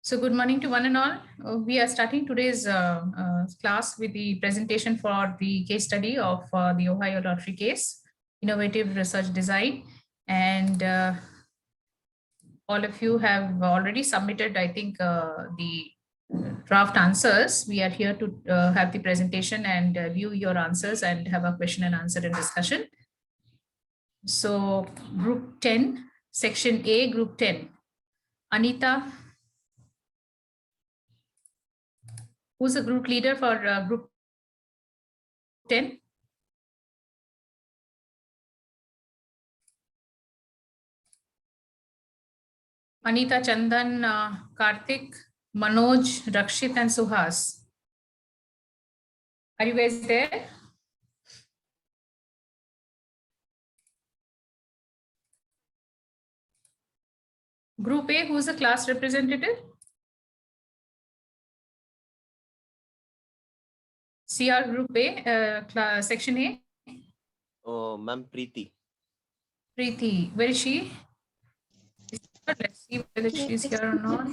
So good morning to one and all. We are starting today's class with the presentation for the case study of the Ohio Lottery case, Innovative Research Design. And all of you have already submitted, I think, the draft answers. We are here to have the presentation and view your answers and have a question and answer and discussion. So group 10, section A, group 10. Anita, who's the group leader for group 10? Anita, Chandan, Karthik, Manoj, Rakshit, and Suhas. Are you guys there? Group A, who's the class representative? CR Group A, section A. Oh, Ma'am Preeti. Preeti, where is she? Let's see whether she's here or not.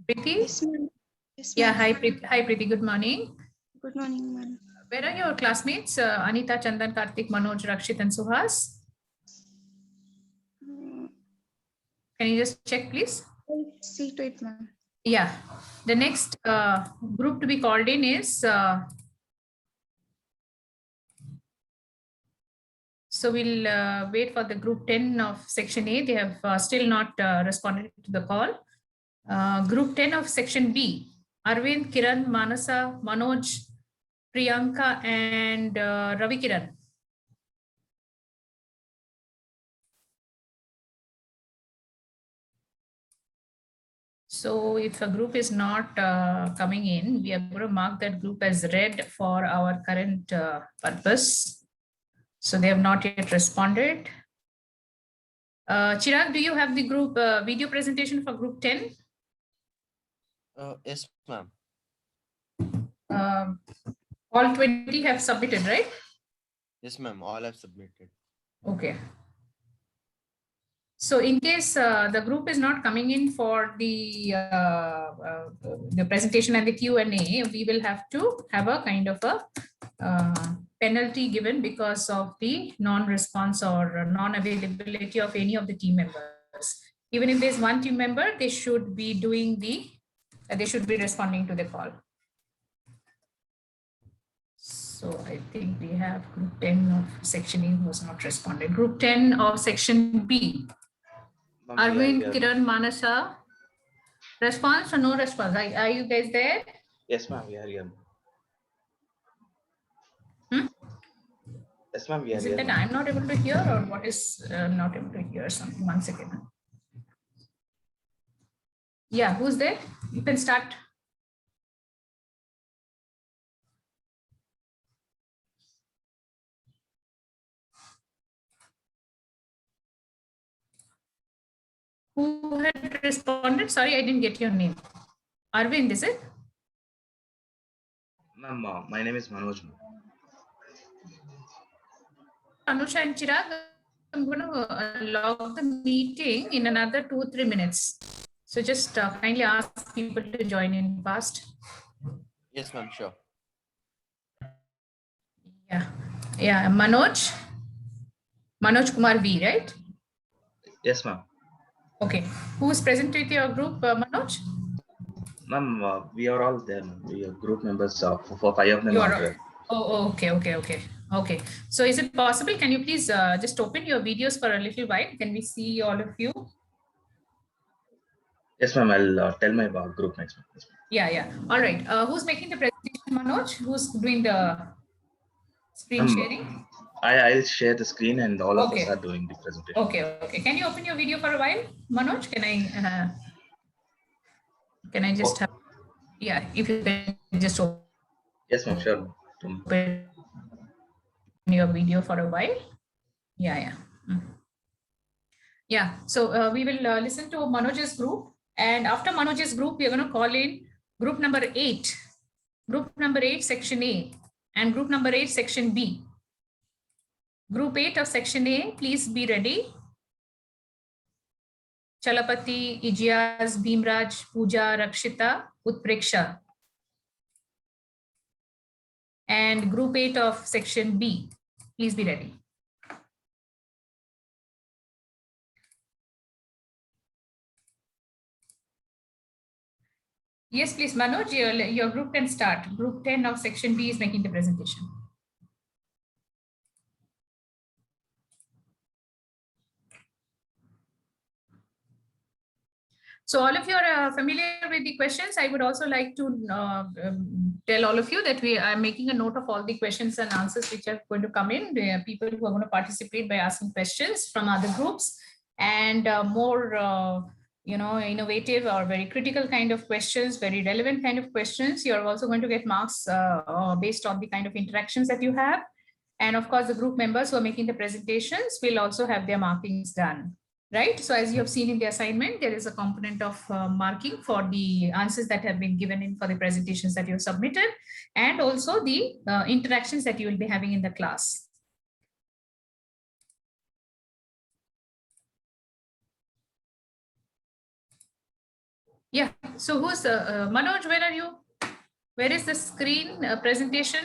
Preeti? Yes, ma'am. Yes, Yeah, ma'am. hi Preeti. Hi Preeti, good morning. Good morning, ma'am. Where are your classmates? Anita, Chandan, Karthik, Manoj, Rakshit, and Suhas? Can you just check, please? I'll see to it, ma'am. Yeah. The next group to be called in is so we'll wait for the group 10 of section A. They have still not responded to the call. Group 10 of section B, Arvind, Kiran, Manasa, Manoj, Priyanka, and Ravi Kiran. So if a group is not coming in, we are going to mark that group as red for our current purpose. So they have not yet responded. Chirag, do you have the group video presentation for group 10? Yes, ma'am. All 20 have submitted, right? Yes, ma'am. All have submitted. Okay. So in case the group is not coming in for the presentation and the Q&A, we will have to have a kind of a penalty given because of the non-response or non-availability of any of the team members. Even if there's one team member, they should be doing they should be responding to the call. So I think we have group 10 of section E who was not responded. Group 10 of section B. Arvind, Kiran, Manasa. Response or no response? Are you guys there? Yes, ma'am, we are here. Yes, ma'am, we are Is here. it that I'm not able to hear or what is not able to hear something? 1 second. Yeah, who's there? You can start. Who had responded? Sorry, I didn't get your name. Arvind, is it? Ma'am, my name is Manoj. Anusha and Chirag, I'm going to log the meeting in another 2-3 minutes. So just kindly ask people to join in fast. Yes, ma'am. Sure. Yeah, Manoj Kumar V, right? Yes, ma'am. Okay. Who is present with your group, Manoj? Ma'am, we are all there. We are group members for 5 of them. You are are. there. Oh, okay. So is it possible? Can you please just open your videos for a little while? Can we see all of you? Yes, ma'am. I'll tell my group next. Yes, Yeah. All right. Who's making the presentation, Manoj? Who's doing the screen sharing? I'll share the screen and all of Okay. us are doing the presentation. Okay. Can you open your video for a while, Manoj? Can I just have? Yeah, if you can just open. Yes, ma'am. Sure. Open your video for a while. Yeah. Yeah. So we will listen to Manoj's group, and after Manoj's group, we are going to call in group number 8. Group number 8, section A, and group number 8, section B. Group 8 of section A, please be ready. Chalapati, Ijaz, Bhimraj, Pooja, Rakshita, Utpreksha. And group 8 of section B. Please be ready. Yes, please, Manoj, your group can start. Group 10 of section B is making the presentation. So all of you are familiar with the questions. I would also like to tell all of you that we are making a note of all the questions and answers which are going to come in. There are people who are going to participate by asking questions from other groups, and more innovative or very critical kind of questions, very relevant kind of questions. You're also going to get marks based on the kind of interactions that you have. And of course, the group members who are making the presentations will also have their markings done. Right. So as you have seen in the assignment, there is a component of marking for the answers that have been given in for the presentations that you have submitted, and also the interactions that you will be having in the class. Yeah. So who's Manoj? Where are you? Where is the screen presentation?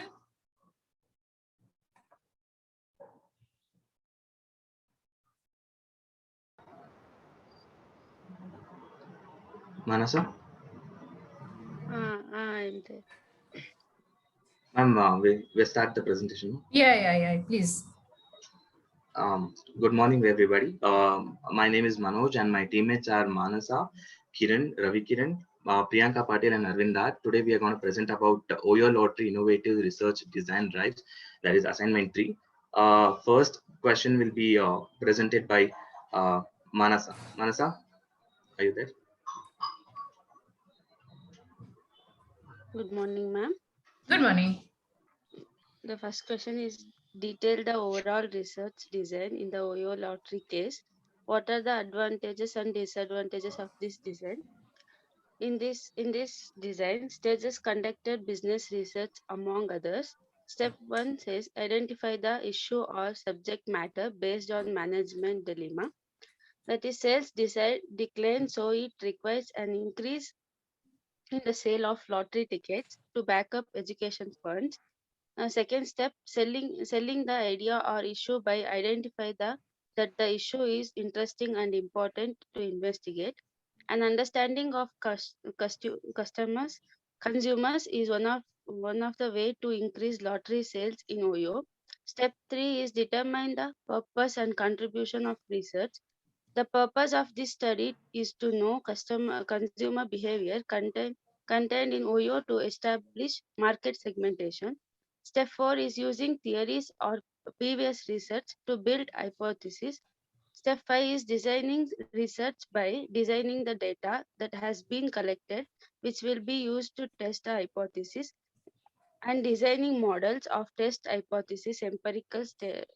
Manasa? I'm there. Ma'am, we start the presentation. Yeah. Please. Good morning, everybody. My name is Manoj, and my teammates are Manasa, Kiran, Ravi Kiran, Priyanka Patel, and Arvind Dar. Today, we are going to present about OYO Lottery Innovative Research Design Drives, that is assignment 3. First question will be presented by Manasa. Manasa, are you there? Good morning, ma'am. Good morning. The first question is detail the overall research design in the OYO lottery case. What are the advantages and disadvantages of this design? In this design, stages conducted business research among others. Step 1 says identify the issue or subject matter based on management dilemma. That is, sales decline, so it requires an increase in the sale of lottery tickets to back up education funds. Second step, selling the idea or issue by identify that the issue is interesting and important to investigate. An understanding of consumers is one of the way to increase lottery sales in OYO. Step 3 is determine the purpose and contribution of research. The purpose of this study is to know consumer behavior contained in OYO to establish market segmentation. Step 4 is using theories or previous research to build hypotheses. Step 5 is designing research by designing the data that has been collected, which will be used to test the hypothesis, and designing models of test hypothesis, empirical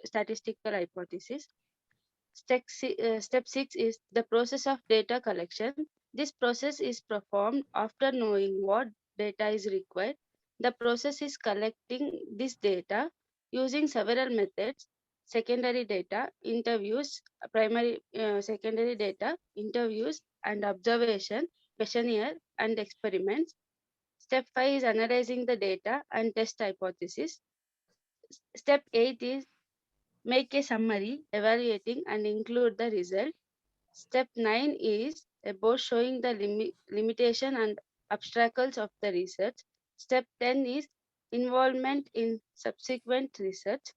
statistical hypothesis. Step 6 is the process of data collection. This process is performed after knowing what data is required. The process is collecting this data using several methods: secondary data, interviews, secondary data, interviews and observation, questionnaire and experiments. Step 5 is analyzing the data and test hypothesis. Step 8 is make a summary, evaluating and include the result. Step 9 is about showing the limitation and obstacles of the research. Step 10 is involvement in subsequent research.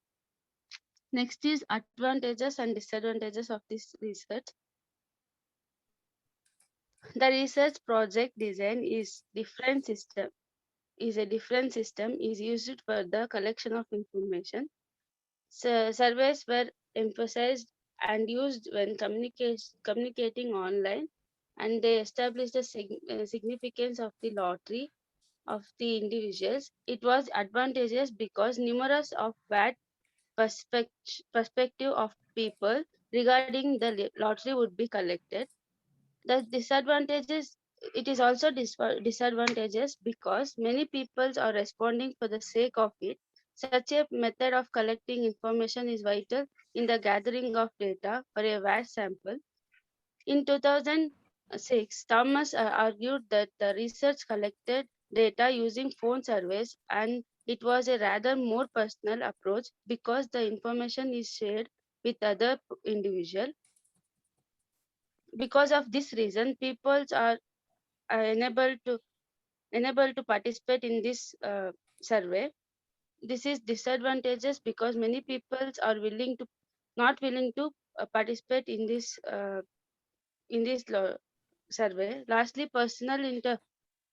Next is advantages and disadvantages of this research. The research project design is a different system is used for the collection of information. Surveys were emphasized and used when communicating online, and they established the significance of the lottery of the individuals. It was advantageous because numerous of bad perspective of people regarding the lottery would be collected. The disadvantages, it is also disadvantageous because many people are responding for the sake of it. Such a method of collecting information is vital in the gathering of data for a vast sample. In 2006, Thomas argued that the research collected data using phone surveys and it was a rather more personal approach because the information is shared with other individuals. Because of this reason, people are enabled to participate in this survey. This is disadvantages because many people are not willing to participate in this survey. Lastly, personal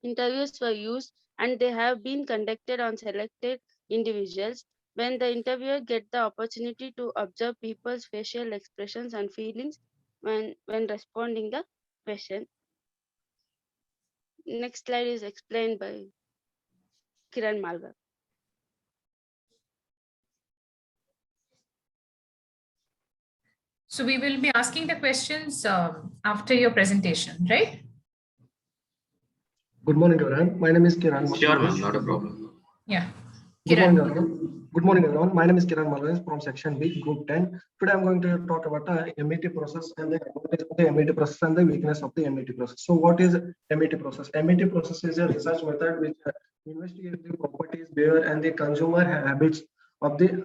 interviews were used and they have been conducted on selected individuals. When the interviewer get the opportunity to observe people's facial expressions and feelings when responding the question. Next slide is explained by Kiran Malgar. So we will be asking the questions after your presentation, right? Good morning, everyone. My name is Kiran. Sure, ma'am, not a problem. Yeah. Good Kiran. morning, everyone. Good morning, everyone. My name is Kiran Malhotra from Section B, Group 10. Today, I'm going to talk about the MET process and the advantage of the MET process and the weakness of the MET process. So, what is MET process? MET process is a research method which investigates the properties, behavior, and the consumer habits of the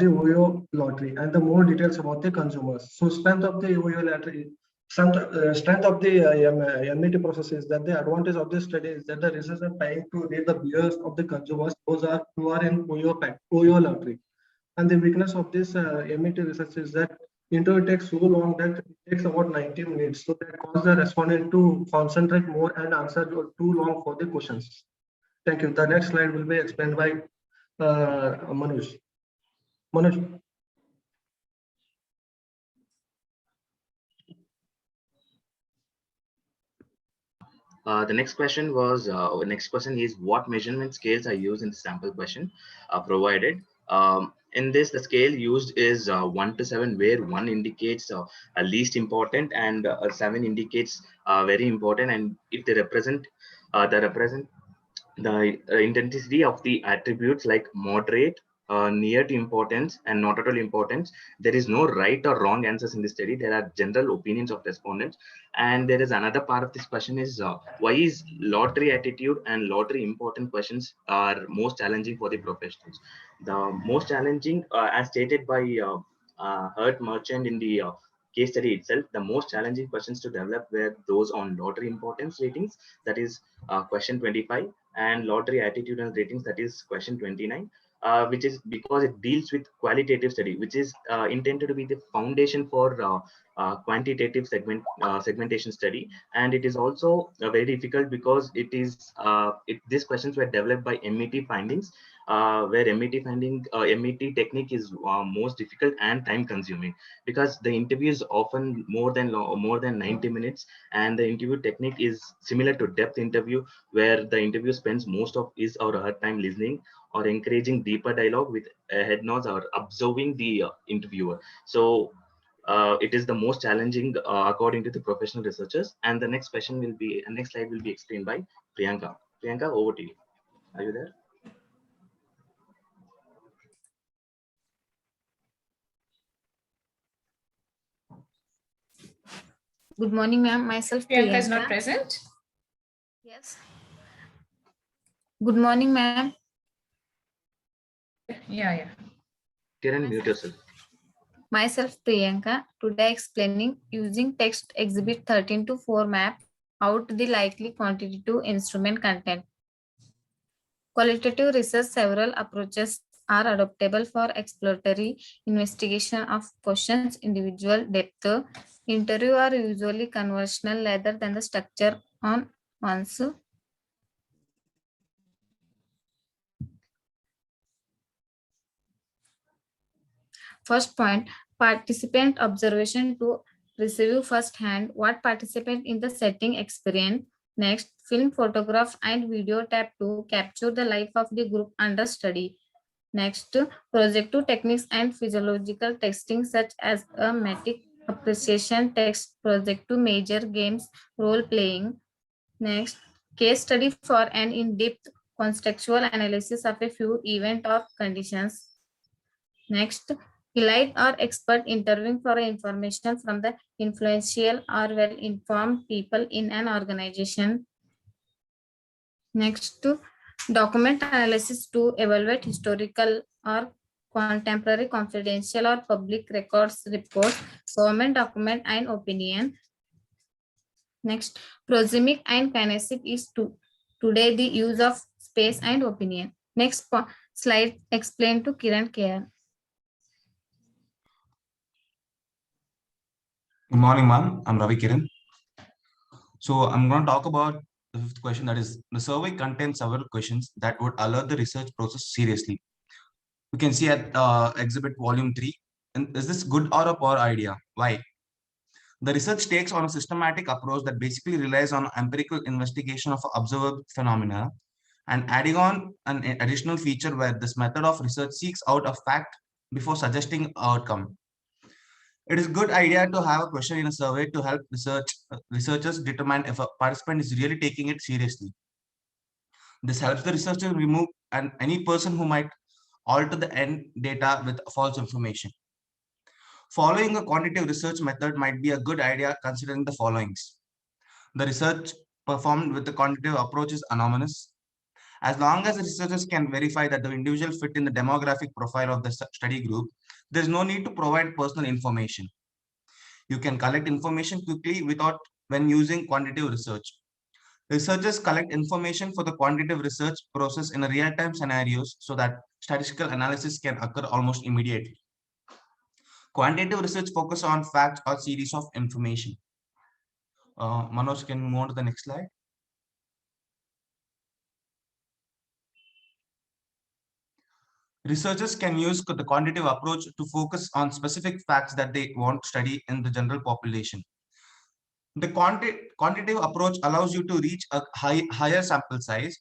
OYO lottery and the more details about the consumers. So, strength of the OYO lottery. Strength of the MET process is that the advantage of this study is that the researchers are trying to read the behaviors of the consumers who are in OYO lottery. And the weakness of this MET research is that interview takes so long that it takes about 90 minutes. So that causes the respondent to concentrate more and answer too long for the questions. Thank you. The next slide will be explained by Manoj. Manoj. The next question is what measurement scales are used in the sample question provided. In this, the scale used is 1 to 7, where 1 indicates least important and 7 indicates very important. And if they represent the intensity of the attributes like moderate, near to importance, and not at all importance. There is no right or wrong answers in this study. There are general opinions of respondents. And there is another part of this question is why is lottery attitude and lottery important questions are most challenging for the professionals. The most challenging, as stated by Hurt Merchant in the case study itself, the most challenging questions to develop were those on lottery importance ratings, that is question 25, and lottery attitude and ratings, that is question 29, which is because it deals with qualitative study, which is intended to be the foundation for quantitative segmentation study. And it is also very difficult because these questions were developed by MET findings, where MET technique is most difficult and time consuming, because the interview is often more than 90 minutes, and the interview technique is similar to depth interview, where the interview spends most of his or her time listening or encouraging deeper dialogue with head nods or observing the interviewer. So it is the most challenging according to the professional researchers. And the next slide will be explained by Priyanka. Priyanka, over to you. Are you there? Good morning, ma'am. Myself Priyanka is not Priyanka. present. Yes. Good morning, ma'am. Yeah. Kiran, mute yourself. Myself Priyanka. Today explaining using text exhibit 13 to 4 map out the likely quantitative instrument content. Qualitative research, several approaches are adoptable for exploratory investigation of questions, individual depth. Interview are usually conversational rather than the structure on one's. First point, participant observation to receive firsthand what participant in the setting experience. Next, film, photograph, and video tab to capture the life of the group under study. Next, projective techniques and physiological testing such as a metric appreciation text, projective major games, role playing. Next, case study for an in-depth contextual analysis of a few event or conditions. Next, elite or expert interviewing for information from the influential or well-informed people in an organization. Next, to document analysis to evaluate historical or contemporary confidential or public records, reports, government document and opinion. Next, proxemic and kinetic is today the use of space and opinion. Next slide explain to Kiran K.R. Good morning, ma'am. I'm Ravi Kiran. So I'm going to talk about the fifth question, that is, the survey contains several questions that would alert the research process seriously. You can see at exhibit volume 3. And is this good or a poor idea? Why? The research takes on a systematic approach that basically relies on empirical investigation of observed phenomena and adding on an additional feature where this method of research seeks out a fact before suggesting outcome. It is a good idea to have a question in a survey to help researchers determine if a participant is really taking it seriously. This helps the researcher remove any person who might alter the end data with false information. Following a quantitative research method might be a good idea considering the followings. The research performed with the quantitative approach is anonymous. As long as the researchers can verify that the individual fit in the demographic profile of the study group, there is no need to provide personal information. You can collect information quickly when using quantitative research. Researchers collect information for the quantitative research process in a real-time scenarios so that statistical analysis can occur almost immediately. Quantitative research focuses on facts or series of information. Manoj, can you move on to the next slide? Researchers can use the quantitative approach to focus on specific facts that they want to study in the general population. The quantitative approach allows you to reach a higher sample size.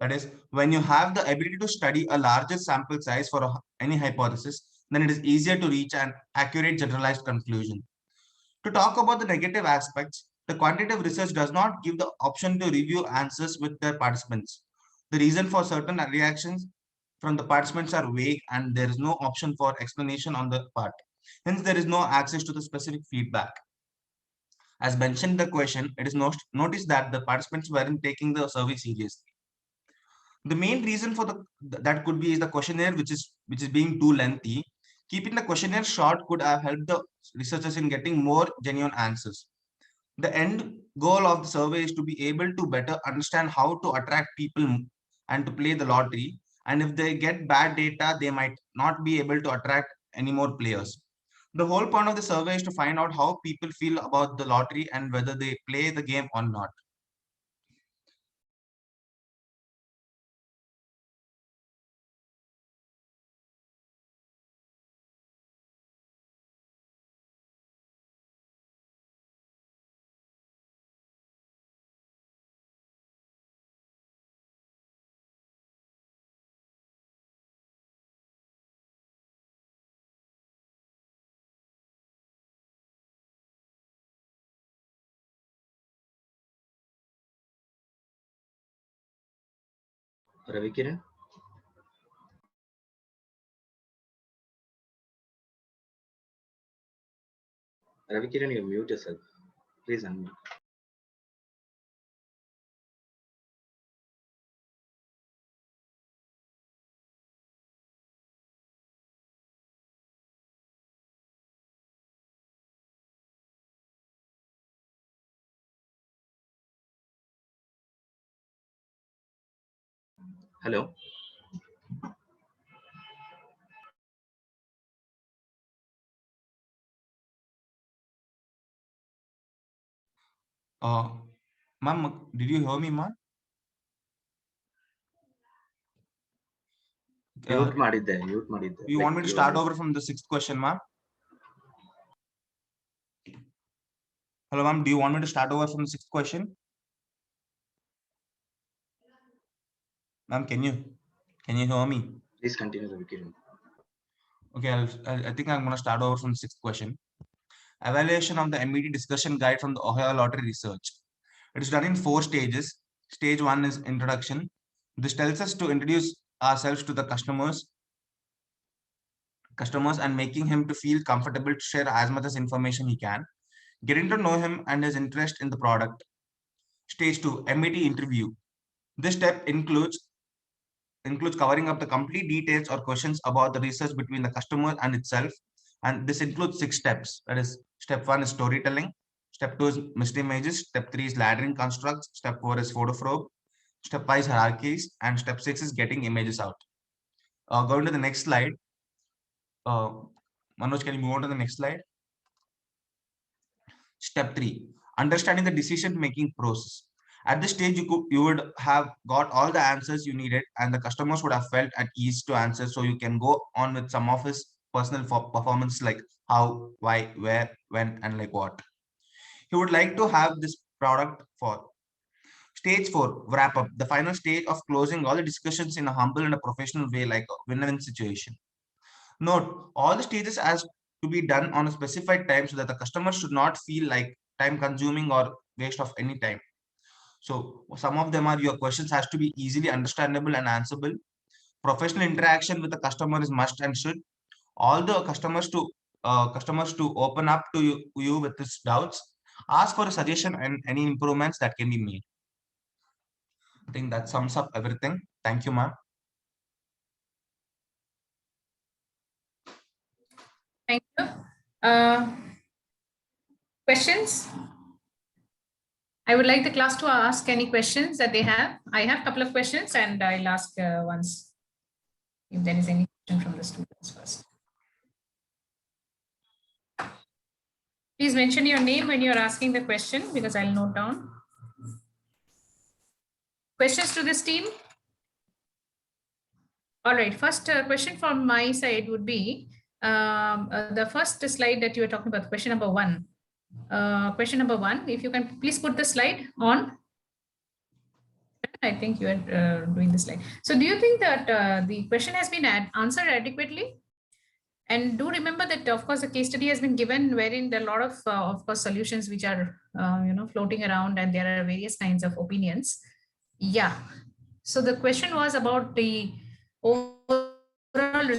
That is, when you have the ability to study a larger sample size for any hypothesis, then it is easier to reach an accurate generalized conclusion. To talk about the negative aspects, the quantitative research does not give the option to review answers with their participants. The reason for certain reactions from the participants are vague and there is no option for explanation on the part. Hence, there is no access to the specific feedback. As mentioned in the question, it is noticed that the participants weren't taking the survey seriously. The main reason for that could be is the questionnaire, which is being too lengthy. Keeping the questionnaire short could have helped the researchers in getting more genuine answers. The end goal of the survey is to be able to better understand how to attract people and to play the lottery. And if they get bad data, they might not be able to attract any more players. The whole point of the survey is to find out how people feel about the lottery and whether they play the game or not. Ravi Kiran? Ravi Kiran, you mute yourself. Please unmute. Hello? Ma'am, did you hear me, ma'am? Mute ಮಾಡಿದ್ದೆ. You want me to start over from the sixth question, ma'am? Hello, ma'am. Do you want me to start over from the sixth question? Ma'am, can you hear me? Please continue, Ravi Kiran. Okay, I think I'm going to start over from the sixth question. Evaluation of the MET discussion guide from the Ohio Lottery Research. It is done in 4 stages. Stage 1 is introduction. This tells us to introduce ourselves to the customers, customers and making him to feel comfortable to share as much as information he can, getting to know him and his interest in the product. Stage 2, MET interview. This step includes covering up the complete details or questions about the research between the customer and itself. And this includes 6 steps. That is, step 1 is storytelling. Step 2 is missed images. Step 3 is laddering constructs. Step 4 is photo probe. Step 5 is hierarchies. And step 6 is getting images out. Going to the next slide. Manoj, can you move on to the next slide? Step 3, understanding the decision-making process. At this stage, you would have got all the answers you needed, and the customers would have felt at ease to answer. So you can go on with some of his personal performance, like how, why, where, when, and like what. He would like to have this product for. Stage 4, wrap up, the final stage of closing all the discussions in a humble and a professional way, like a win-win situation. Note, all the stages has to be done on a specified time so that the customer should not feel like time consuming or waste of any time. So some of them are, your questions has to be easily understandable and answerable. Professional interaction with the customer is must and should. All the customers to open up to you with his doubts. Ask for a suggestion and any improvements that can be made. I think that sums up everything. Thank you, ma'am. Thank you. Questions? I would like the class to ask any questions that they have. I have a couple of questions and I'll ask once if there is any question from the students first. Please mention your name when you're asking the question because I'll note down. Questions to this team? All right, first question from my side would be the first slide that you were talking about, question number 1. Question number 1, if you can please put the slide on. I think you are doing the slide. So do you think that the question has been answered adequately? And do remember that, of course, the case study has been given wherein there are a lot of course, solutions which are, floating around, and there are various kinds of opinions. Yeah. So the question was about the overall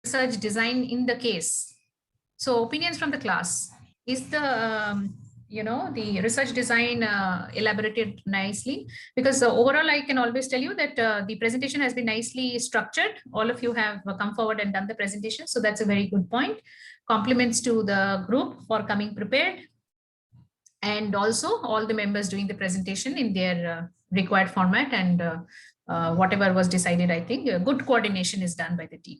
research design in the case. So opinions from the class. Is the the research design elaborated nicely? Because overall, I can always tell you that the presentation has been nicely structured. All of you have come forward and done the presentation. So that's a very good point. Compliments to the group for coming prepared. And also all the members doing the presentation in their required format, and whatever was decided, I think good coordination is done by the team.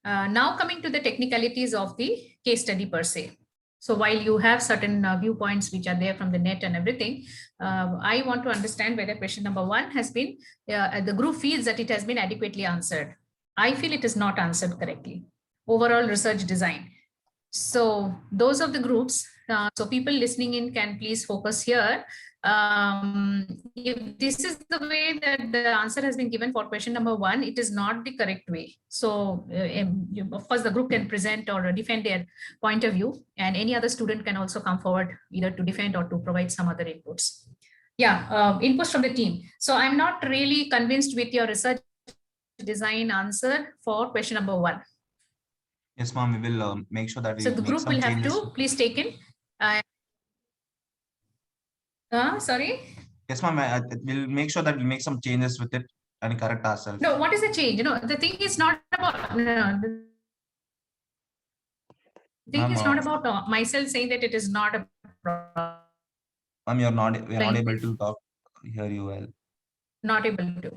Now coming to the technicalities of the case study per se. So while you have certain viewpoints which are there from the net and everything, I want to understand whether question number 1 has been, the group feels that it has been adequately answered. I feel it is not answered correctly. Overall research design. So those of the groups, so people listening in can please focus here. If this is the way that the answer has been given for question number 1, it is not the correct way. So of course, the group can present or defend their point of view, and any other student can also come forward either to defend or to provide some other inputs. Yeah, inputs from the team. So I'm not really convinced with your research design answer for question number 1. Yes, ma'am, we will make sure that we so the group will have to please take in. Sorry? Yes, ma'am, we'll make sure that we make some changes with it and correct ourselves. No, what is the change? The thing is not about, the thing is not about myself saying that it is not a problem. Ma'am, we are not able to hear you well. Not able to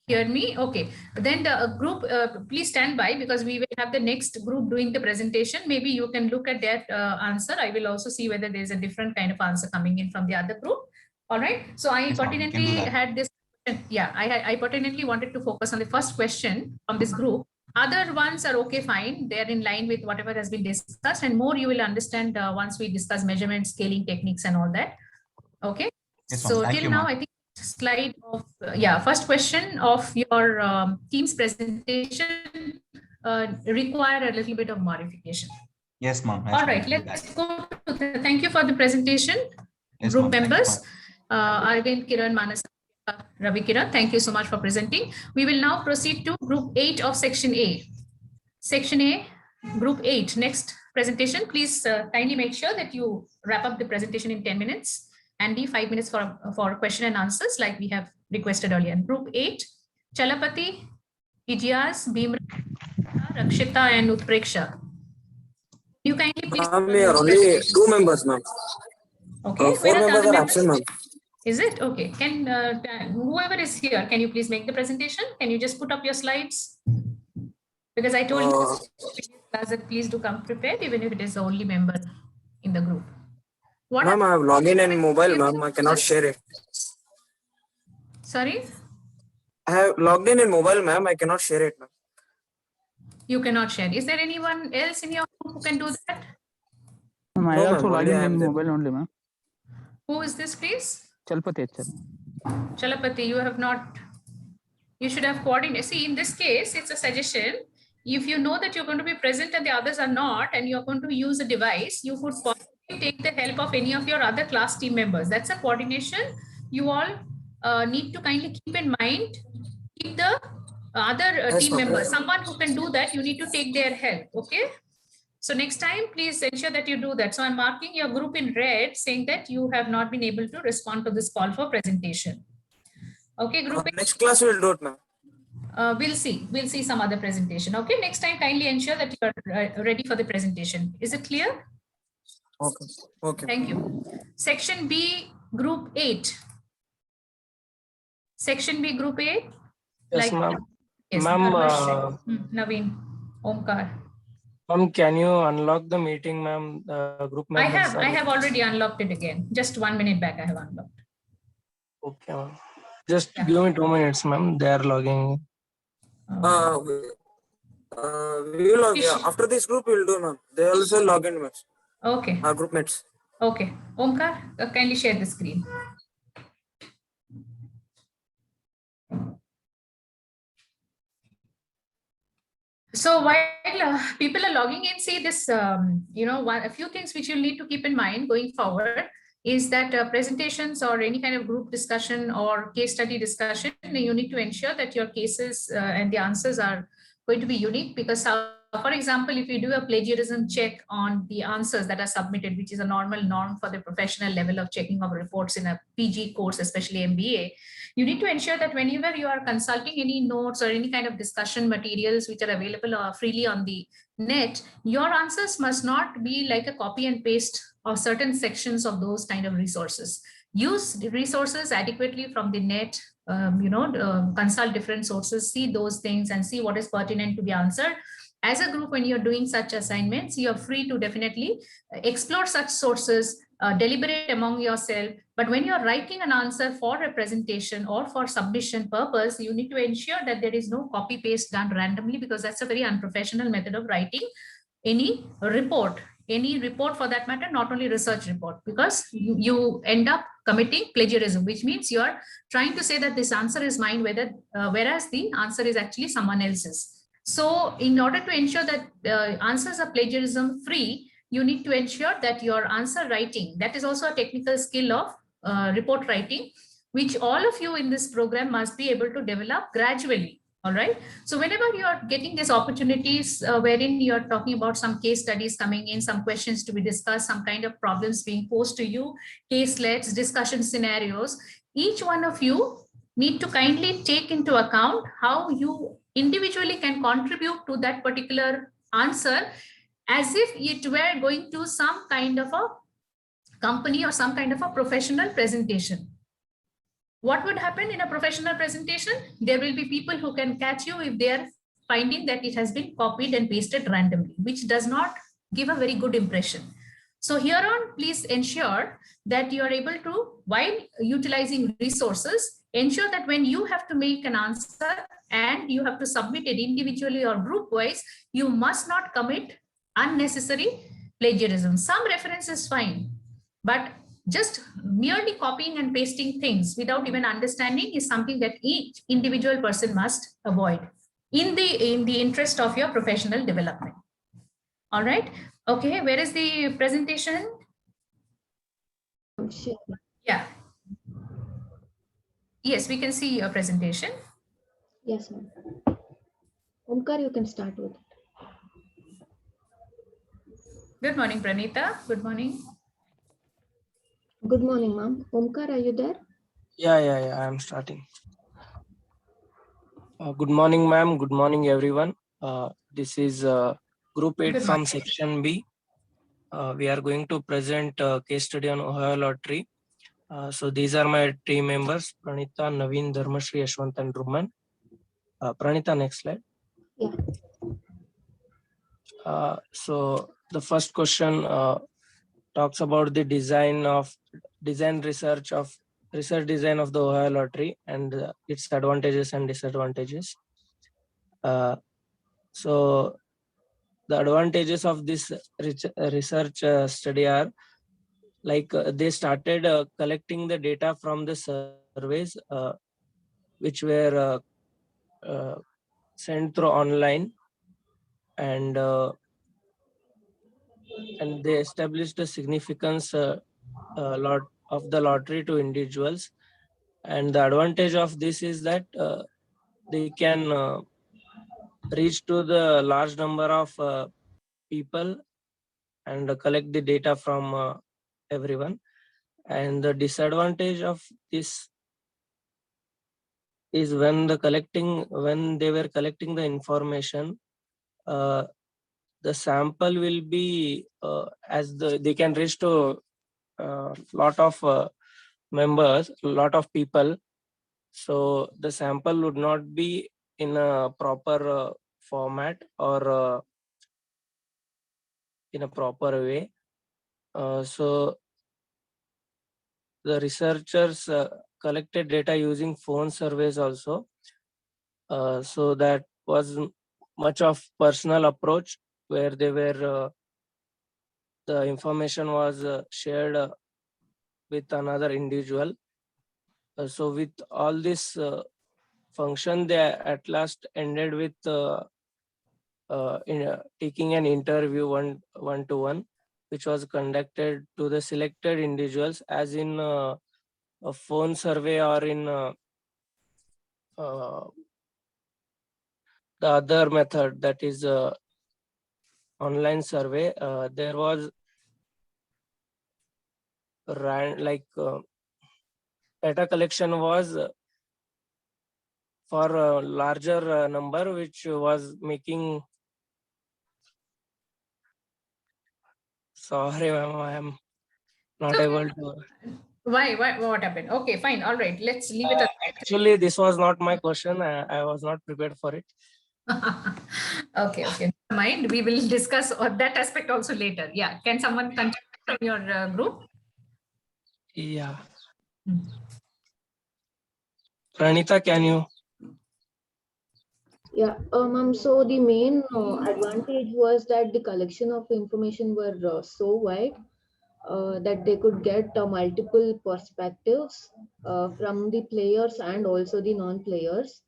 hear me? Okay. Then the group, please stand by because we will have the next group doing the presentation. Maybe you can look at that answer. I will also see whether there is a different kind of answer coming in from the other group. All right. So I pertinently had this. Yeah, I pertinently wanted to focus on the first question from this group. Other ones are okay, fine. They're in line with whatever has been discussed, and more you will understand once we discuss measurement, scaling techniques and all that. Okay. Yes, so till now, I think slide of first question of your team's presentation require a little bit of modification. Yes, ma'am. All right, let's go to thank you for the presentation. Yes, group members, Arvind, Kiran, Manas, Ravi Kiran, thank you so much for presenting. We will now proceed to group 8 of section A. Section A, Group 8, next presentation. Please kindly make sure that you wrap up the presentation in 10 minutes and leave 5 minutes for question and answers like we have requested earlier. Group 8, Chalapati, Ijaz, Bhimra, Rakshita, and Utpreksha. You kindly please. We are only 2 members, ma'am. Okay. 4 members are absent, ma'am. Is it? Okay. Can whoever is here, can you please make the presentation? Can you just put up your slides? Because I told you that please do come prepared, even if it is the only member in the group. What? Ma'am, I have logged in mobile, ma'am. I cannot share it. Sorry? I have logged in mobile, ma'am. I cannot share it, ma'am. You cannot share. Is there anyone else in your group who can do that? I No, also ma'am, log only I in am there. mobile only, ma'am. Who is this, please? Chalpati HR. Chalapati, you have not. You should have coordinated. See, in this case, it's a suggestion. If you know that you're going to be present and the others are not, and you're going to use a device, you could possibly take the help of any of your other class team members. That's a coordination you all need to kindly keep in mind. Keep the other Yes, team ma'am. members, someone who can do that, you need to take their help. Okay. So next time, please ensure that you do that. So I'm marking your group in red, saying that you have not been able to respond to this call for presentation. Okay, group. Next class we'll do it, ma'am. We'll see some other presentation. Okay, next time kindly ensure that you are ready for the presentation. Is it clear? Okay. Okay. Thank you. Section B, group 8. Section B, group 8. Yes, ma'am. Yes, Ma'am, Naveen, Omkar. Ma'am, can you unlock the meeting, ma'am? Group members. I have already unlocked it again. Just 1 minute back I have unlocked. Okay, ma'am. Just give me 2 minutes, ma'am. They are logging. We will log, yeah. After this group we'll do, ma'am. They also log in, ma'am. Okay. Our group mates. Okay. Omkar, kindly share the screen. So while people are logging in, see this, a few things which you'll need to keep in mind going forward is that presentations or any kind of group discussion or case study discussion, you need to ensure that your cases and the answers are going to be unique, because for example, if you do a plagiarism check on the answers that are submitted, which is a normal norm for the professional level of checking of reports in a PG course, especially MBA, you need to ensure that whenever you are consulting any notes or any kind of discussion materials which are available freely on the net, your answers must not be like a copy and paste of certain sections of those kind of resources. Use the resources adequately from the net, consult different sources, see those things and see what is pertinent to be answered. As a group, when you're doing such assignments, you're free to definitely explore such sources, deliberate among yourself. But when you're writing an answer for a presentation or for submission purpose, you need to ensure that there is no copy paste done randomly, because that's a very unprofessional method of writing any report for that matter, not only research report, because you end up committing plagiarism, which means you're trying to say that this answer is mine, whereas the answer is actually someone else's. So in order to ensure that answers are plagiarism free, you need to ensure that your answer writing, that is also a technical skill of report writing, which all of you in this program must be able to develop gradually. All right. So whenever you are getting these opportunities wherein you are talking about some case studies coming in, some questions to be discussed, some kind of problems being posed to you, caselets, discussion scenarios, each one of you need to kindly take into account how you individually can contribute to that particular answer, as if it were going to some kind of a company or some kind of a professional presentation. What would happen in a professional presentation? There will be people who can catch you if they are finding that it has been copied and pasted randomly, which does not give a very good impression. So here on, please ensure that you are able to, while utilizing resources, ensure that when you have to make an answer and you have to submit it individually or group wise, you must not commit unnecessary plagiarism. Some reference is fine, but just merely copying and pasting things without even understanding is something that each individual person must avoid in the interest of your professional development. All right. Okay. Where is the presentation? Sure. Yeah. Yes, we can see your presentation. Yes, ma'am. Omkar, you can start with it. Good morning, Pranita. Good morning. Good morning, ma'am. Omkar, are you there? Yeah, I'm starting. Good morning, ma'am. Good morning, everyone. This is Group 8 Good from morning. Section B. We are going to present a case study on Ohio Lottery. So these are my team members, Pranita, Naveen, Dharmashri, Yashwant, and Ruman. Pranita, next slide. Yeah. So the first question talks about the research design of the Ohio Lottery and its advantages and disadvantages. So the advantages of this research study are like they started collecting the data from the surveys which were sent through online, and they established the significance lot of the lottery to individuals. And the advantage of this is that they can reach to the large number of people and collect the data from everyone. And the disadvantage of this is when they were collecting the information, the sample will be they can reach to lot of members, lot of people. So the sample would not be in a proper format or in a proper way. So the researchers collected data using phone surveys also. So that was much of personal approach where they were the information was shared with another individual. So with all this function, they at last ended with taking an interview one to one, which was conducted to the selected individuals, as in a phone survey or in the other method, that is online survey. There was data collection was for a larger number, which was making. Sorry, ma'am, I am not Okay. able to. Why? What happened? Okay, fine. All right. Let's leave it at that. Actually, this was not my question. I was not prepared for it. Okay. Never mind. We will discuss that aspect also later. Yeah. Can someone continue from your group? Yeah. Pranita, can you? Yeah, ma'am. So the main advantage was that the collection of information were so wide that they could get multiple perspectives from the players and also the non-players.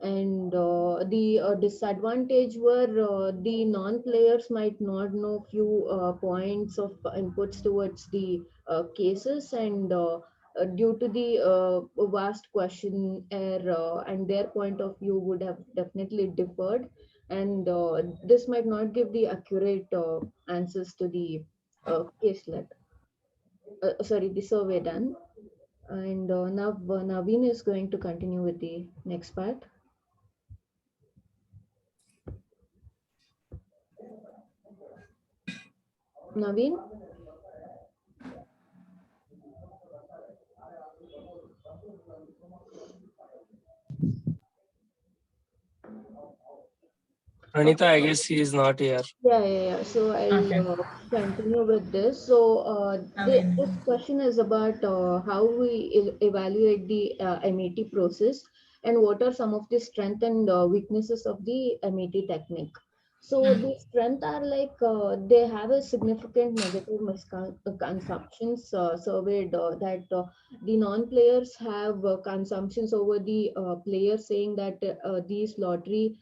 And the disadvantage were the non-players might not know few points of inputs towards the cases, and due to the vast questionnaire and their point of view would have definitely differed, and this might not give the accurate answers to the caselet. Sorry, the survey done. And now Naveen is going to continue with the next part. Naveen? Pranita, I guess he is not here. Yeah. So I'll continue with this. So this question is about how we evaluate the MET process and what are some of the strengths and weaknesses of the MET technique. So the strengths are like they have a significant negative misconceptions surveyed that the non-players have consumptions over the players, saying that these lottery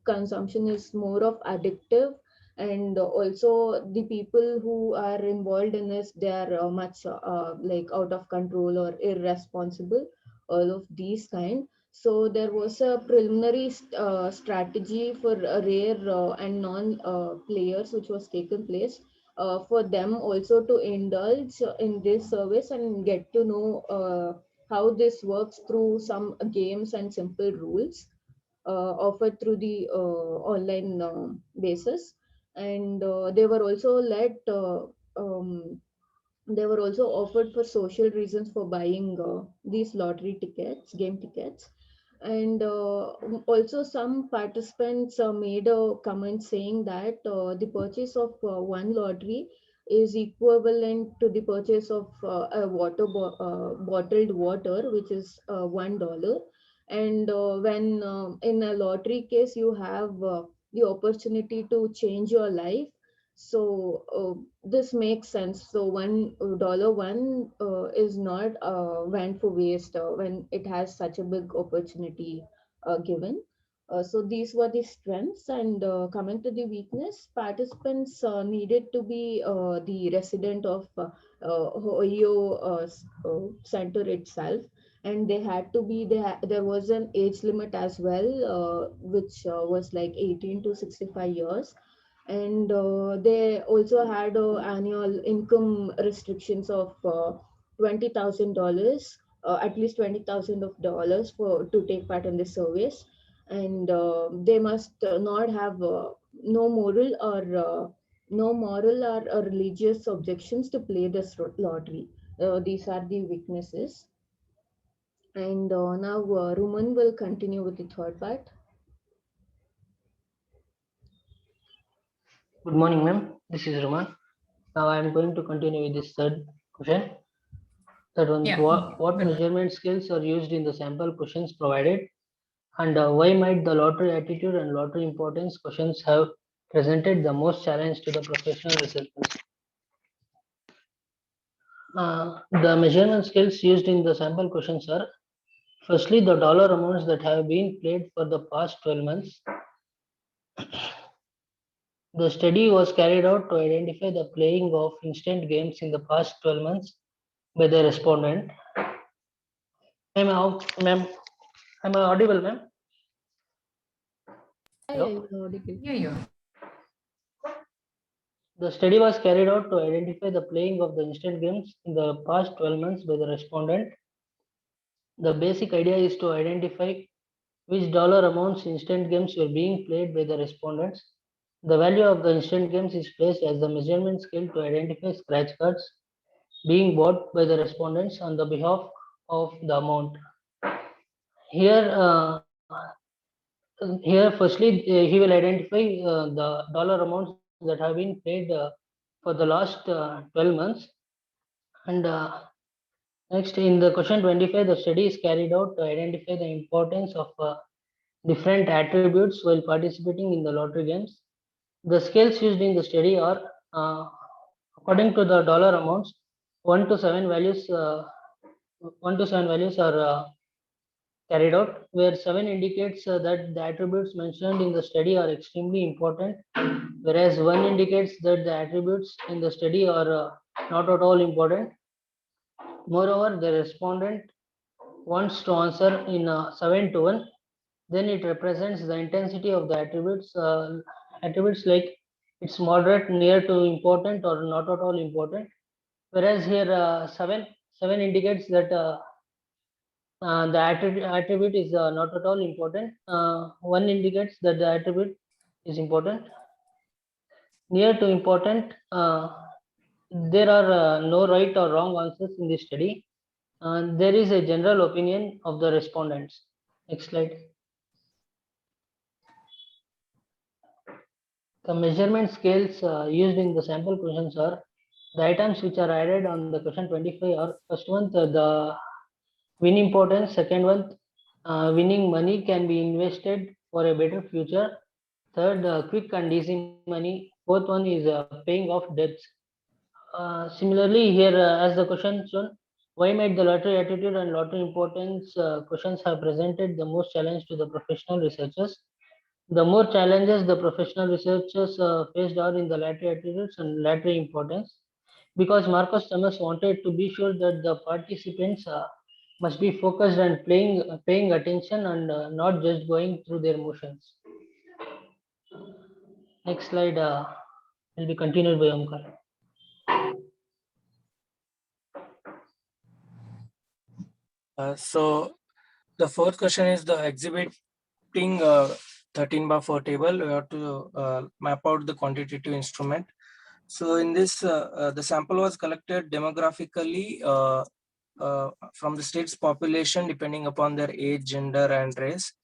consumption is more of addictive, and also the people who are involved in this, they are much like out of control or irresponsible, all of these kind. So there was a preliminary strategy for rare and non players which was taken place for them also to indulge in this service and get to know how this works through some games and simple rules offered through the online basis. And they were also um, they were also offered for social reasons for buying these lottery tickets, game tickets. And also some participants made a comment saying that the purchase of one lottery is equivalent to the purchase of a bottled water, which is $1. And when in a lottery case, you have the opportunity to change your life. So this makes sense. So $1 is not went for waste when it has such a big opportunity given. So these were the strengths, and coming to the weakness, participants needed to be the resident of Ohio center itself, and they had to be there. There was an age limit as well, which was like 18 to 65 years. And they also had annual income restrictions of $20,000, at least $20,000 for to take part in the service. And they must not have no moral or religious objections to play this lottery. These are the weaknesses. And now Ruman will continue with the third part. Good morning, ma'am. This is Roman. Now I am going to continue with this third question. That one, Yeah. what measurement skills are used in the sample questions provided, and why might the lottery attitude and lottery importance questions have presented the most challenge to the professional researchers? The measurement skills used in the sample questions are: firstly, the dollar amounts that have been played for the past 12 months. The study was carried out to identify the playing of instant games in the past 12 months by the respondent. Am I audible, ma'am? Hello? Yeah. The study was carried out to identify the playing of the instant games in the past 12 months by the respondent. The basic idea is to identify which dollar amounts instant games were being played by the respondents. The value of the instant games is placed as the measurement scale to identify scratch cards being bought by the respondents on the behalf of the amount. Here, firstly, he will identify the dollar amounts that have been paid for the last 12 months. And next, in the question 25, the study is carried out to identify the importance of different attributes while participating in the lottery games. The scales used in the study are, according to the dollar amounts, 1 to 7 values. 1 to 7 values are carried out, where 7 indicates that the attributes mentioned in the study are extremely important, whereas 1 indicates that the attributes in the study are not at all important. Moreover, the respondent wants to answer in 7 to 1, then it represents the intensity of the attributes. Attributes like it's moderate, near to important, or not at all important. Whereas here 7 indicates that the attribute is not at all important. 1 indicates that the attribute is important. Near to important, there are no right or wrong answers in this study. There is a general opinion of the respondents. Next slide. The measurement scales used in the sample questions are: the items which are added on the question 25 are: first one, the win importance; second one, winning money can be invested for a better future; third, quick and easy money; fourth one is paying off debts. Similarly, here as the question shown, why might the lottery attitude and lottery importance questions have presented the most challenge to the professional researchers? The more challenges the professional researchers faced are in the lottery attitudes and lottery importance, because Marcus Thomas wanted to be sure that the participants must be focused and paying attention and not just going through their motions. Next slide will be continued by Omkar. So the fourth question is the exhibiting 13/4 table. We have to map out the quantitative instrument. So in this, the sample was collected demographically from the state's population depending upon their age, gender, and race.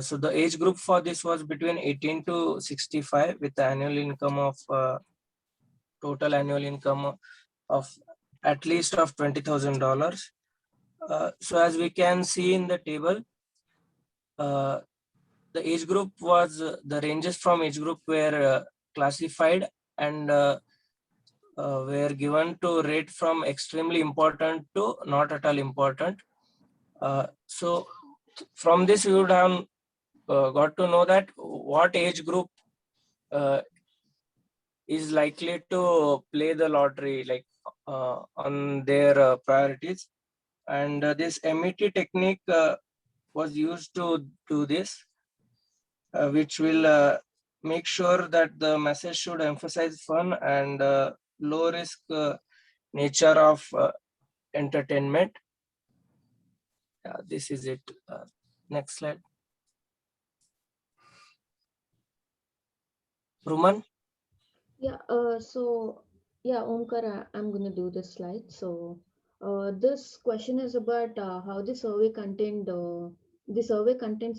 So the age group for this was between 18 to 65 with the annual income of total annual income of at least of $20,000. So as we can see in the table, the age group was the ranges from age group were classified and were given to rate from extremely important to not at all important. So from this we would have got to know that what age group is likely to play the lottery, like on their priorities. And this MET technique was used to do this, which will make sure that the message should emphasize fun and low risk nature of entertainment. This is it. Next slide. Ruman? Yeah, Omkar, I'm going to do this slide. So this question is about how the survey contains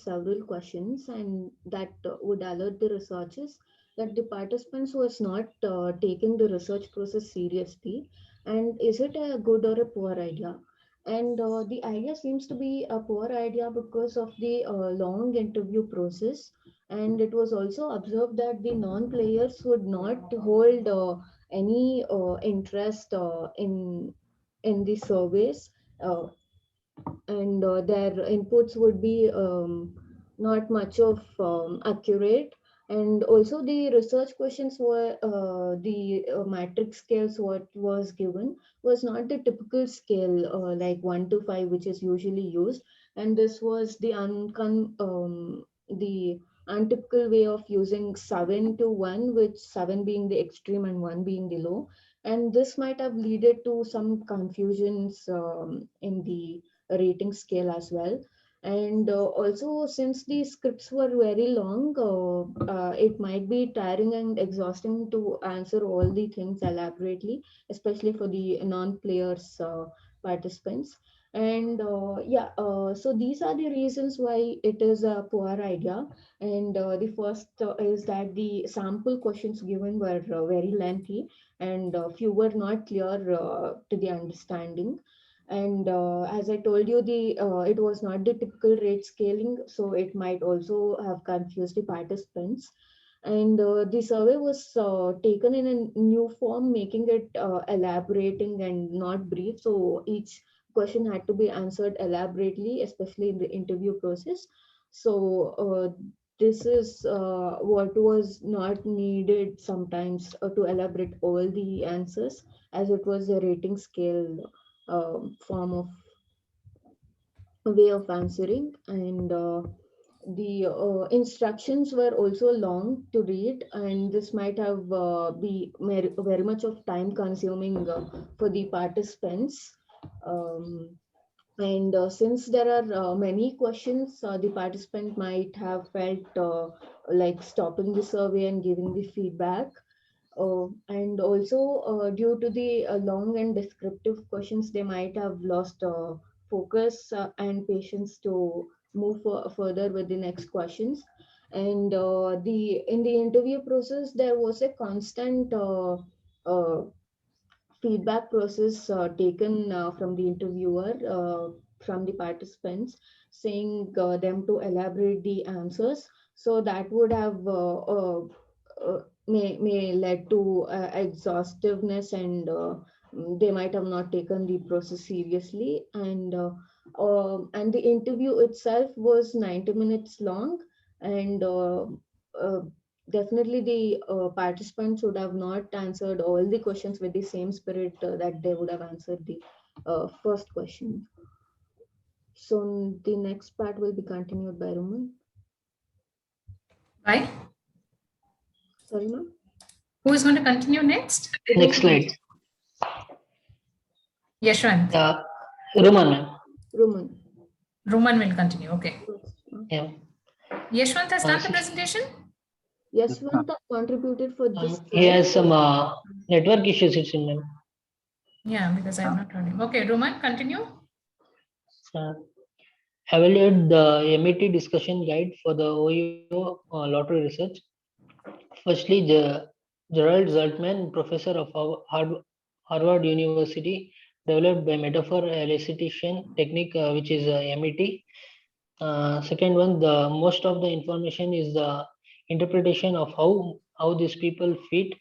several questions, and that would alert the researchers that the participants was not taking the research process seriously, and is it a good or a poor idea? And the idea seems to be a poor idea because of the long interview process, and it was also observed that the non-players would not hold any interest in the surveys, and their inputs would be not much of accurate. And also the research questions were the matrix scales what was given was not the typical scale like 1 to 5 which is usually used, and this was the untypical way of using 7 to 1, which 7 being the extreme and 1 being the low, and this might have led to some confusions in the rating scale as well. And also, since the scripts were very long, it might be tiring and exhausting to answer all the things elaborately, especially for the non-players participants. And so these are the reasons why it is a poor idea. And the first is that the sample questions given were very lengthy, and few were not clear to the understanding. And as I told you, it was not the typical rate scaling, so it might also have confused the participants. And the survey was taken in a new form, making it elaborating and not brief. So each question had to be answered elaborately, especially in the interview process. So this is what was not needed sometimes to elaborate all the answers, as it was a rating scale form of way of answering. And the instructions were also long to read, and this might have be very much of time consuming for the participants. And since there are many questions, the participant might have felt like stopping the survey and giving the feedback. And also due to the long and descriptive questions, they might have lost focus and patience to move further with the next questions. And in the interview process, there was a constant feedback process taken from the interviewer, from the participants, saying them to elaborate the answers. So that would have may led to exhaustiveness, and they might have not taken the process seriously. And the interview itself was 90 minutes long, and uh, definitely the participants would have not answered all the questions with the same spirit that they would have answered the first question. So the next part will be continued by Roman. Right? Sorry, ma'am. Who is going to continue next? Next slide. Yashwant. Roman, ma'am. Roman. Roman will continue. Okay. Yeah. Yashwant has done the presentation? Yashwant contributed for this. He has some network issues, it seems, ma'am. Yeah, because I have not heard him. Okay, Roman, continue. Evaluate the MET discussion guide for the OYO lottery research. Firstly, Gerald Zaltman, professor of Harvard University, developed by metaphor elicitation technique, which is MET. Second one, the most of the information is the interpretation of how these people fit,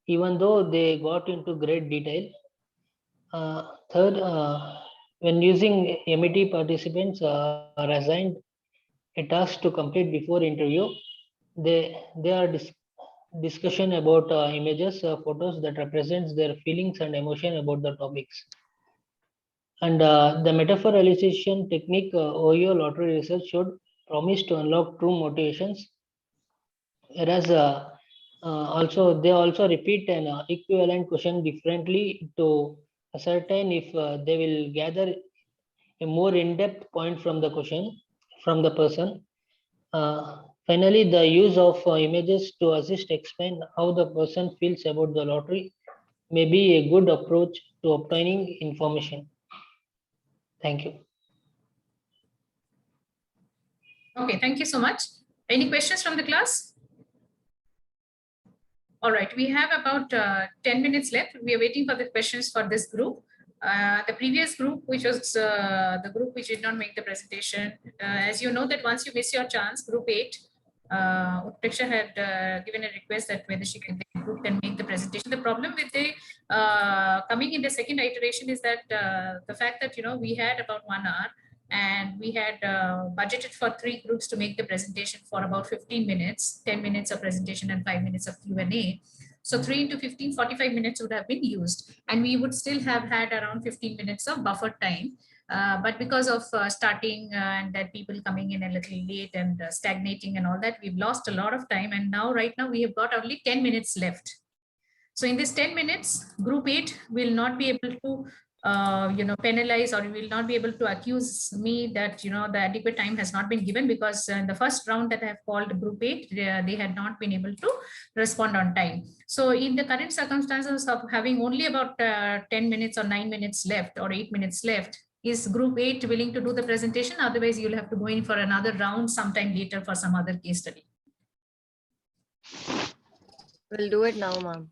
even though they got into great detail. Third, when using MET, participants are assigned a task to complete before interview. They are discussion about images, photos that represents their feelings and emotion about the topics. And the metaphor elicitation technique, OYO lottery research showed promise to unlock true motivations. Whereas also they also repeat an equivalent question differently to ascertain if they will gather a more in-depth point from the question from the person. Finally, the use of images to assist explain how the person feels about the lottery may be a good approach to obtaining information. Thank you. Okay, thank you so much. Any questions from the class? All right, we have about 10 minutes left. We are waiting for the questions for this group. The previous group, which was the group which did not make the presentation, as you know that once you miss your chance, group 8, Utpreksha had given a request that whether she can make the presentation. The problem with the coming in the second iteration is that the fact that, we had about 1 hour and we had budgeted for 3 groups to make the presentation for about 15 minutes, 10 minutes of presentation and 5 minutes of Q&A. So 3 into 15, 45 minutes would have been used, and we would still have had around 15 minutes of buffer time. But because of starting and that people coming in a little late and stagnating and all that, we've lost a lot of time. And now, right now, we have got only 10 minutes left. So in this 10 minutes, group 8 will not be able to penalize, or you will not be able to accuse me that, the adequate time has not been given, because in the first round that I have called group 8, they had not been able to respond on time. So in the current circumstances of having only about 10 minutes or 9 minutes left or 8 minutes left, is group 8 willing to do the presentation? Otherwise, you'll have to go in for another round sometime later for some other case study. We'll do it now, ma'am.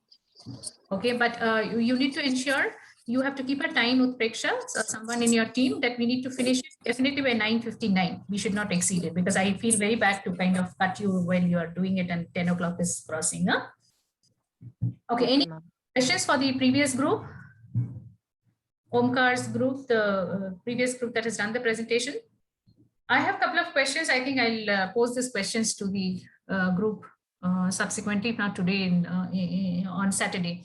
Okay, but you need to ensure you have to keep a time with Preksha, someone in your team, that we need to finish it definitely by 9:59. We should not exceed it, because I feel very bad to kind of cut you while you are doing it and 10 o'clock is crossing. Huh? Okay, any questions for the previous group? Omkar's group, the previous group that has done the presentation. I have a couple of questions. I think I'll pose these questions to the group subsequently, if not today, on Saturday.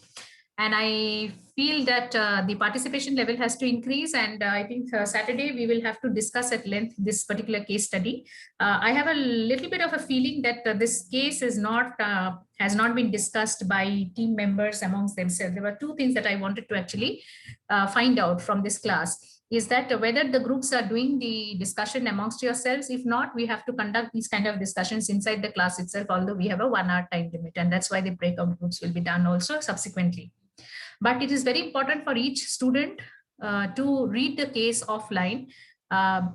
And I feel that the participation level has to increase, and I think Saturday we will have to discuss at length this particular case study. I have a little bit of a feeling that this case is not has not been discussed by team members amongst themselves. There were 2 things that I wanted to actually find out from this class. Is that whether the groups are doing the discussion amongst yourselves? If not, we have to conduct these kind of discussions inside the class itself, although we have a 1 hour time limit, and that's why the breakout groups will be done also subsequently. But it is very important for each student to read the case offline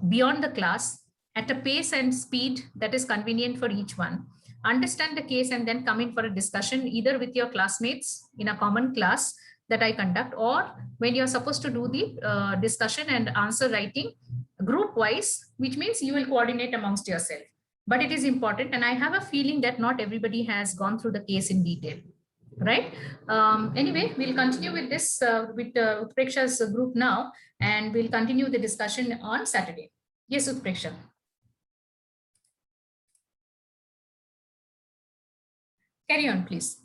beyond the class at a pace and speed that is convenient for each one. Understand the case and then come in for a discussion either with your classmates in a common class that I conduct, or when you're supposed to do the discussion and answer writing group wise, which means you will coordinate amongst yourself. But it is important, and I have a feeling that not everybody has gone through the case in detail. Right. Anyway, we'll continue with this with Utpreksha's group now, and we'll continue the discussion on Saturday. Yes, Utpreksha. Carry on, please.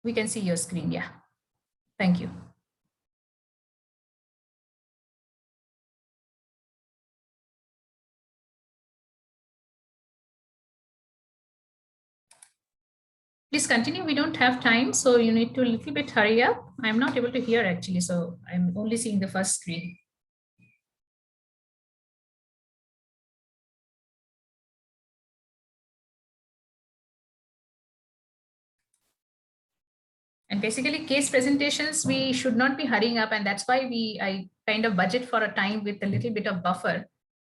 We can see your screen. Yeah. Thank you. Please continue. We don't have time, so you need to a little bit hurry up. I'm not able to hear actually, so I'm only seeing the first screen. And basically case presentations, we should not be hurrying up. And that's why I kind of budget for a time with a little bit of buffer,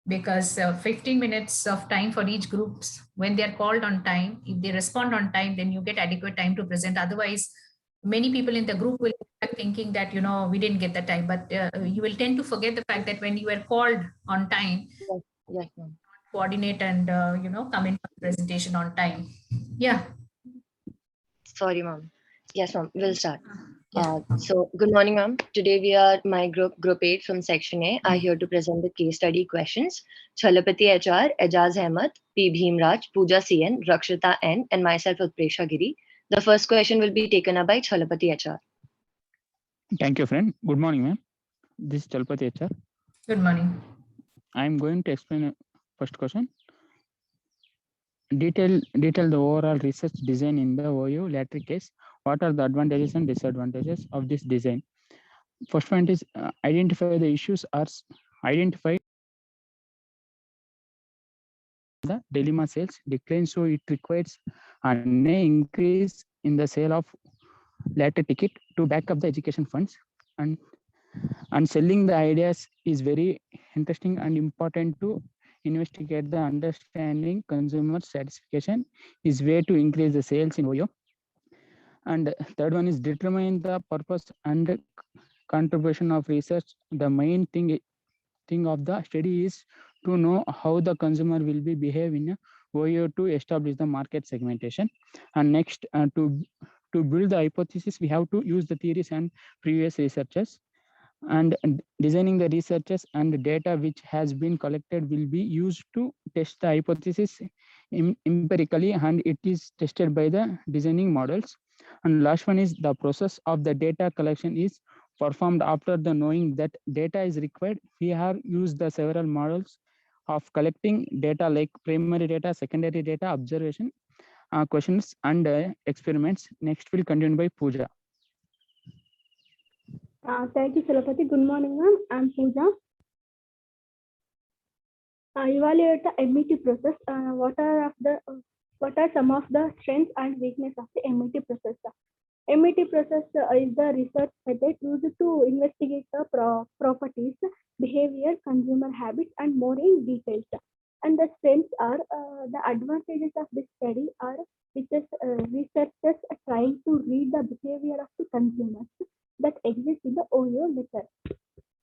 because 15 minutes of time for each groups when they're called on time. If they respond on time, then you get adequate time to present. Otherwise, many people in the group will be thinking that, we didn't get the time, but you will tend to forget the fact that when you were called on time, Yes, ma'am. coordinate and, come in for the presentation on time. Yeah. Sorry, ma'am. Yes, ma'am. We'll start. Yeah. So, good morning, ma'am. Today we are my group 8 from section A are here to present the case study questions. Chalapati HR, Ejaz Ahmed, P. Bhimraj, Pooja CN, Rakshita N, and myself, Utpresha Giri. The first question will be taken up by Chalapati HR. Thank you, friend. Good morning, ma'am. This is Chalapati HR. Good morning. I'm going to explain first question. Detail the overall research design in the OU lottery case. What are the advantages and disadvantages of this design? First point is identify the issues or identify the dilemma sales decline, so it requires an increase in the sale of lottery ticket to back up the education funds, and selling the ideas is very interesting and important to investigate the understanding consumer satisfaction is way to increase the sales in OYO. And third one is determine the purpose and contribution of research. The main thing of the study is to know how the consumer will be behave in OYO to establish the market segmentation. And next, to build the hypothesis, we have to use the theories and previous researches. And designing the researches and the data which has been collected will be used to test the hypothesis empirically, and it is tested by the designing models. And last one is the process of the data collection is performed after the knowing that data is required. We have used the several models of collecting data like primary data, secondary data, observation, questions, and experiments. Next will continue by Pooja. Thank you, Chalapati. Good morning, ma'am. I'm Pooja. Evaluate the MET process. What are some of the strengths and weaknesses of the MET process? MET process is the research method used to investigate the properties, behavior, consumer habits, and more in details. And the strengths are the advantages of this study are researchers are trying to read the behavior of the consumers that exist in the OYO letter.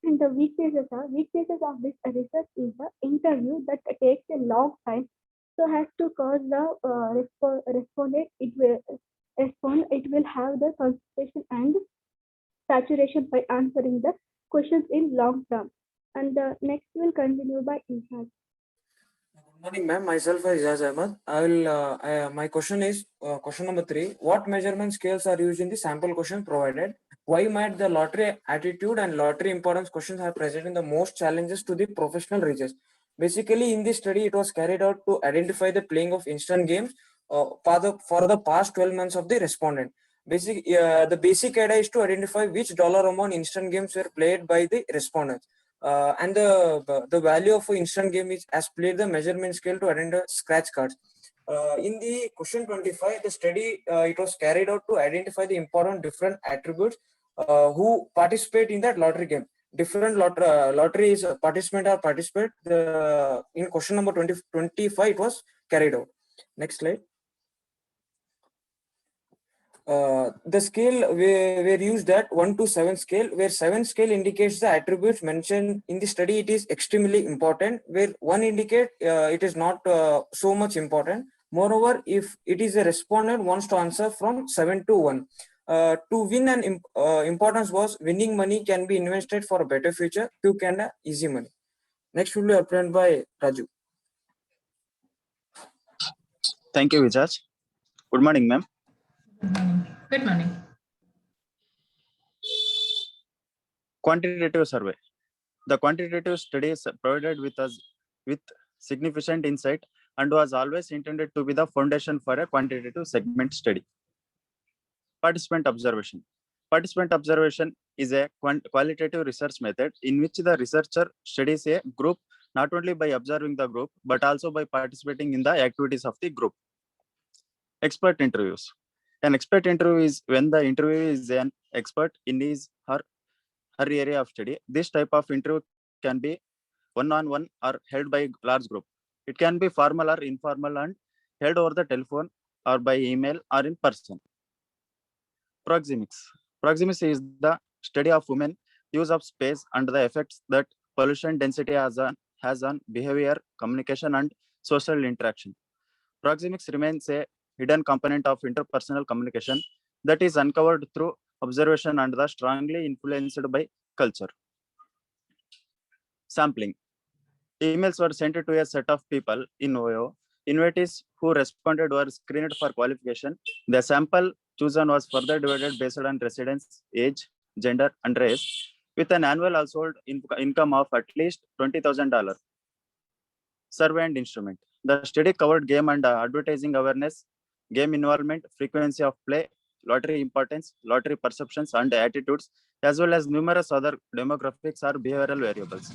And the weaknesses of this research is the interview that takes a long time, so has to cause the respondent it will have the concentration and saturation by answering the questions in long term. And the next will continue by Ejaz. Good morning, ma'am. Myself is Ejaz Ahmed. My question is question number 3. What measurement scales are used in the sample question provided? Why might the lottery attitude and lottery importance questions are presenting the most challenges to the professional research? Basically, in this study, it was carried out to identify the playing of instant games for the past 12 months of the respondent. The basic idea is to identify which dollar amount instant games were played by the respondents. And the value of an instant game is as played the measurement scale to identify scratch cards. In the question 25, the study it was carried out to identify the important different attributes who participate in that lottery game. Different lotteries participate. In question number 25, it was carried out. Next slide. The scale were used at 1 to 7 scale, where 7 scale indicates the attributes mentioned in the study. It is extremely important, where 1 indicate it is not so much important. Moreover, if it is a respondent wants to answer from 7 to 1. To win an importance was winning money can be invested for a better future, quick and easy money. Next will be applied by Raju. Thank you, Vijay. Good morning, ma'am. Good morning. Quantitative survey. The quantitative study provided with us with significant insight and was always intended to be the foundation for a quantitative segment study. Participant observation. Participant observation is a qualitative research method in which the researcher studies a group not only by observing the group, but also by participating in the activities of the group. Expert interviews. An expert interview is when the interviewee is an expert in his or her area of study. This type of interview can be one-on-one or held by a large group. It can be formal or informal and held over the telephone or by email or in person. Proxemics. Proxemics is the study of women use of space and the effects that pollution density has on behavior, communication, and social interaction. Proxemics remains a hidden component of interpersonal communication that is uncovered through observation and the strongly influenced by culture. Sampling. Emails were sent to a set of people in OYO. Invitees who responded were screened for qualification. The sample chosen was further divided based on residence, age, gender, and race, with an annual household income of at least $20,000. Survey and instrument. The study covered game and advertising awareness, game involvement, frequency of play, lottery importance, lottery perceptions and attitudes, as well as numerous other demographics or behavioral variables.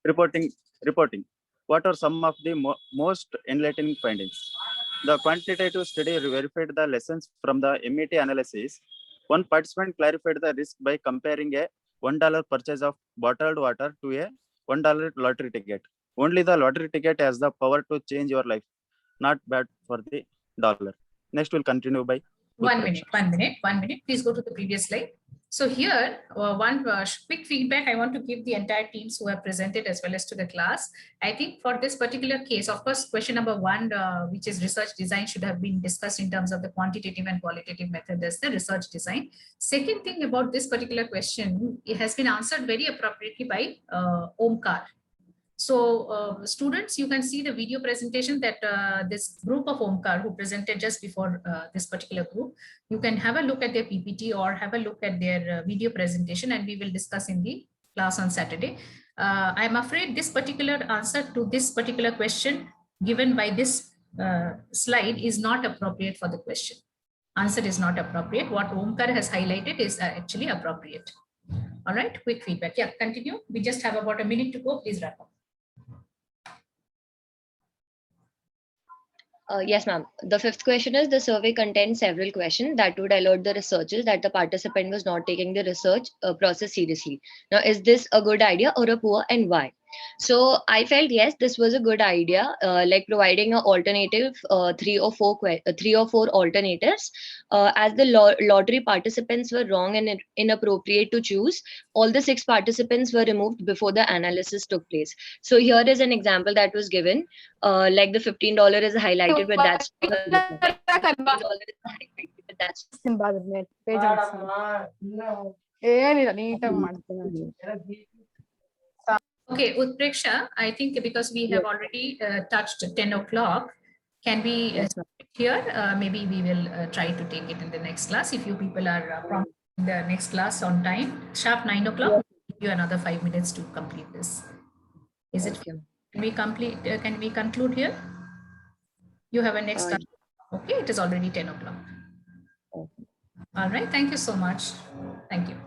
Reporting. What are some of the most enlightening findings? The quantitative study verified the lessons from the MET analysis. One participant clarified the risk by comparing a $1 purchase of bottled water to a $1 lottery ticket. Only the lottery ticket has the power to change your life. Not bad for the dollar. Next, we'll continue by 1 minute. Please go to the previous slide. So here, one quick feedback I want to give the entire teams who have presented as well as to the class. I think for this particular case, of course, question number 1, which is research design, should have been discussed in terms of the quantitative and qualitative method as the research design. Second thing about this particular question, it has been answered very appropriately by Omkar. So students, you can see the video presentation that this group of Omkar who presented just before this particular group, you can have a look at their PPT or have a look at their video presentation, and we will discuss in the class on Saturday. I'm afraid this particular answer to this particular question given by this slide is not appropriate for the question. Answer is not appropriate. What Omkar has highlighted is actually appropriate. All right, quick feedback. Yeah, continue. We just have about a minute to go. Please wrap up. Yes, ma'am. The fifth question is the survey contains several questions that would alert the researchers that the participant was not taking the research process seriously. Now, is this a good idea or a poor, and why? So I felt, yes, this was a good idea, like providing an alternative, 3 or 4 alternatives. As the lottery participants were wrong and inappropriate to choose, all the 6 participants were removed before the analysis took place. So here is an example that was given, like the $15 is highlighted, but that's Okay, Utpreksha, I think because we have already touched 10 o'clock, can we here? Maybe we will try to take it in the next class. If you people are prompt in the next class on time, sharp 9 o'clock, we'll give you another 5 minutes to complete this. Is it? Can we complete? Can we conclude here? You have a next class. Okay, it is already 10 o'clock. All right, thank you so much. Thank you.